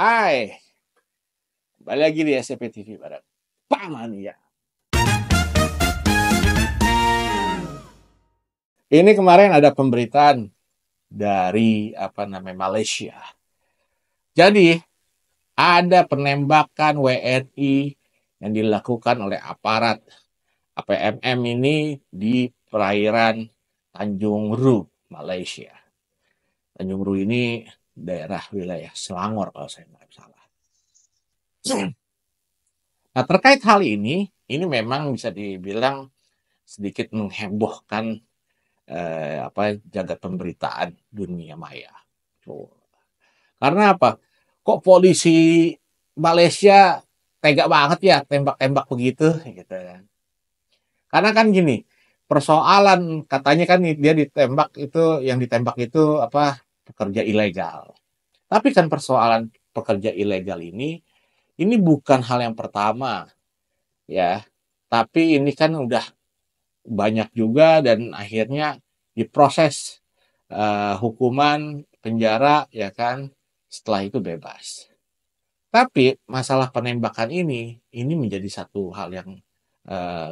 Hai, balik lagi di SCP TV bareng Pak Mania. Ini kemarin ada pemberitaan dari Malaysia. Jadi ada penembakan WNI yang dilakukan oleh aparat APMM ini di perairan Tanjung Ru, Malaysia. Tanjung Ru ini daerah wilayah Selangor kalau saya tidak salah. Nah, terkait hal ini memang bisa dibilang sedikit menghebohkan jagat pemberitaan dunia maya. Karena apa? Kok polisi Malaysia tega banget ya tembak-tembak begitu gitu kan. Karena kan gini, persoalan katanya kan dia ditembak itu yang ditembak itu pekerja ilegal. Tapi kan persoalan pekerja ilegal ini bukan hal yang pertama ya. Tapi ini kan udah banyak juga dan akhirnya diproses hukuman penjara ya kan, setelah itu bebas. Tapi masalah penembakan ini menjadi satu hal yang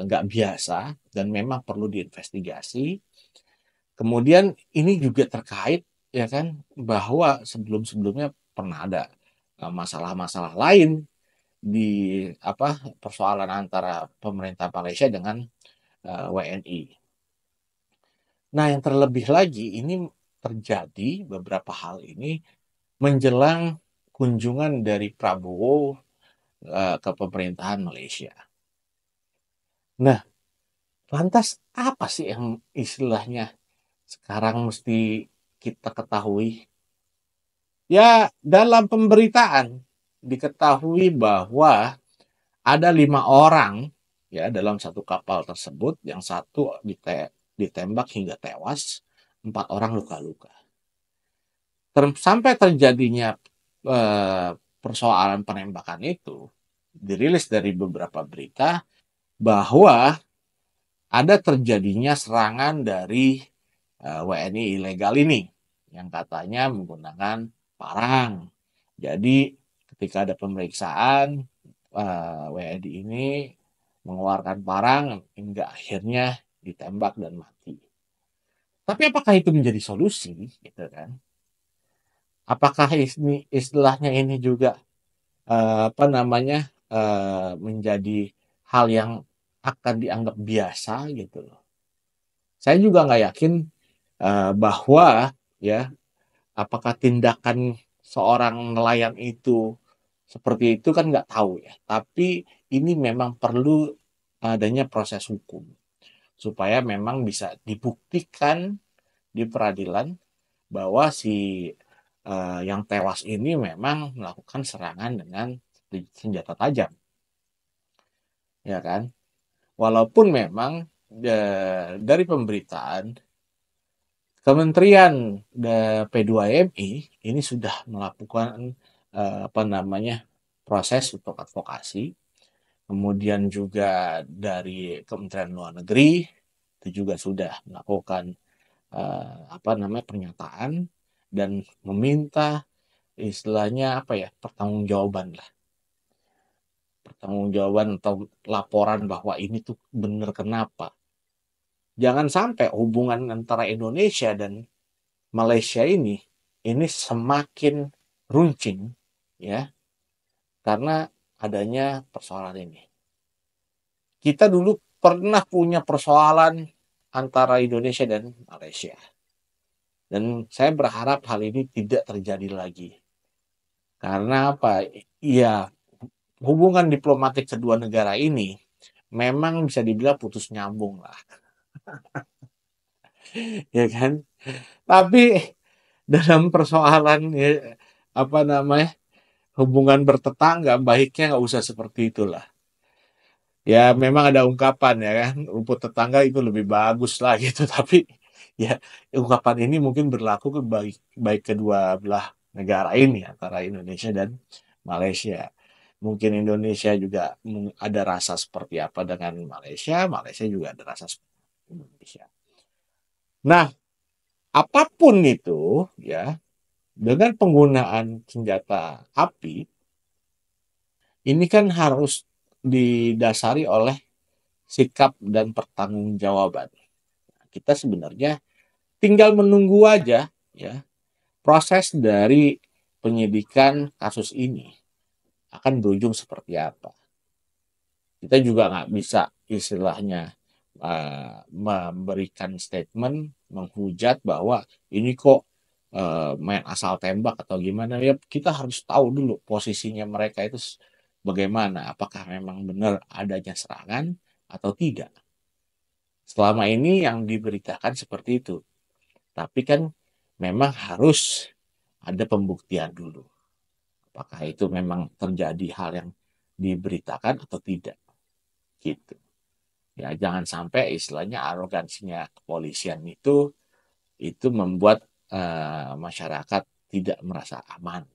nggak biasa dan memang perlu diinvestigasi. Kemudian ini juga terkait ya kan bahwa sebelum-sebelumnya pernah ada masalah-masalah lain di persoalan antara pemerintah Malaysia dengan WNI. Nah, yang terlebih lagi ini terjadi beberapa hal ini menjelang kunjungan dari Prabowo ke pemerintahan Malaysia. Nah, lantas apa sih yang istilahnya sekarang mesti kita ketahui? Ya, dalam pemberitaan diketahui bahwa ada 5 orang ya dalam satu kapal tersebut, yang satu ditembak hingga tewas, 4 orang luka-luka. Sampai terjadinya persoalan penembakan itu, dirilis dari beberapa berita bahwa ada terjadinya serangan dari WNI ilegal ini yang katanya menggunakan parang. Jadi ketika ada pemeriksaan, WNI ini mengeluarkan parang hingga akhirnya ditembak dan mati. Tapi apakah itu menjadi solusi, gitu kan? Apakah istilahnya ini juga menjadi hal yang akan dianggap biasa gitu loh. Saya juga nggak yakin bahwa ya apakah tindakan seorang nelayan itu seperti itu kan nggak tahu ya. Tapi ini memang perlu adanya proses hukum supaya memang bisa dibuktikan di peradilan bahwa si yang tewas ini memang melakukan serangan dengan senjata tajam, ya kan? Walaupun memang dari pemberitaan Kementerian P2MI ini sudah melakukan proses untuk advokasi, kemudian juga dari Kementerian Luar Negeri itu juga sudah melakukan pernyataan dan meminta istilahnya pertanggungjawaban atau laporan bahwa ini tuh benar kenapa. Jangan sampai hubungan antara Indonesia dan Malaysia ini semakin runcing ya karena adanya persoalan ini. Kita dulu pernah punya persoalan antara Indonesia dan Malaysia. Dan saya berharap hal ini tidak terjadi lagi. Karena apa? Ya, hubungan diplomatik kedua negara ini memang bisa dibilang putus nyambung lah. Ya kan? Tapi dalam persoalan hubungan bertetangga, baiknya nggak usah seperti itulah. Ya memang ada ungkapan ya kan, rumput tetangga itu lebih bagus lah gitu. Tapi ya ungkapan ini mungkin berlaku baik kedua belah negara ini antara Indonesia dan Malaysia. Mungkin Indonesia juga ada rasa seperti apa dengan Malaysia, Malaysia juga ada rasa seperti Indonesia. Nah, apapun itu ya, dengan penggunaan senjata api, ini kan harus didasari oleh sikap dan pertanggungjawaban. Kita sebenarnya tinggal menunggu aja ya proses dari penyidikan kasus ini akan berujung seperti apa. Kita juga nggak bisa istilahnya memberikan statement menghujat bahwa ini kok main asal tembak atau gimana ya, kita harus tahu dulu posisinya mereka itu bagaimana, apakah memang benar adanya serangan atau tidak. Selama ini yang diberitakan seperti itu, tapi kan memang harus ada pembuktian dulu apakah itu memang terjadi hal yang diberitakan atau tidak gitu. Ya jangan sampai istilahnya arogansinya kepolisian itu membuat masyarakat tidak merasa aman.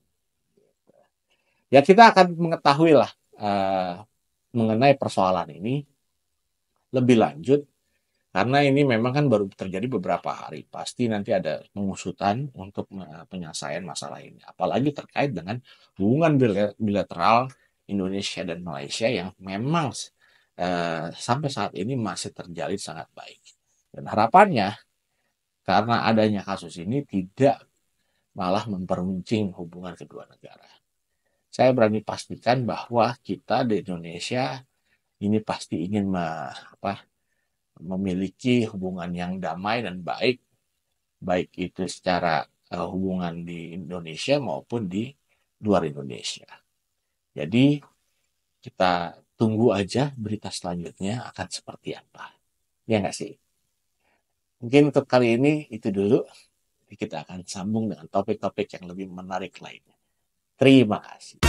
Ya kita akan mengetahui lah mengenai persoalan ini lebih lanjut karena ini memang kan baru terjadi beberapa hari. Pasti nanti ada pengusutan untuk penyelesaian masalah ini. Apalagi terkait dengan hubungan bilateral Indonesia dan Malaysia yang memang sampai saat ini masih terjalin sangat baik. Dan harapannya karena adanya kasus ini tidak malah memperuncing hubungan kedua negara. Saya berani pastikan bahwa kita di Indonesia ini pasti ingin memiliki hubungan yang damai dan baik, baik itu secara hubungan di Indonesia maupun di luar Indonesia. Jadi kita tunggu aja berita selanjutnya akan seperti apa. Ya nggak sih? Mungkin untuk kali ini itu dulu. Kita akan sambung dengan topik-topik yang lebih menarik lainnya. Terima kasih.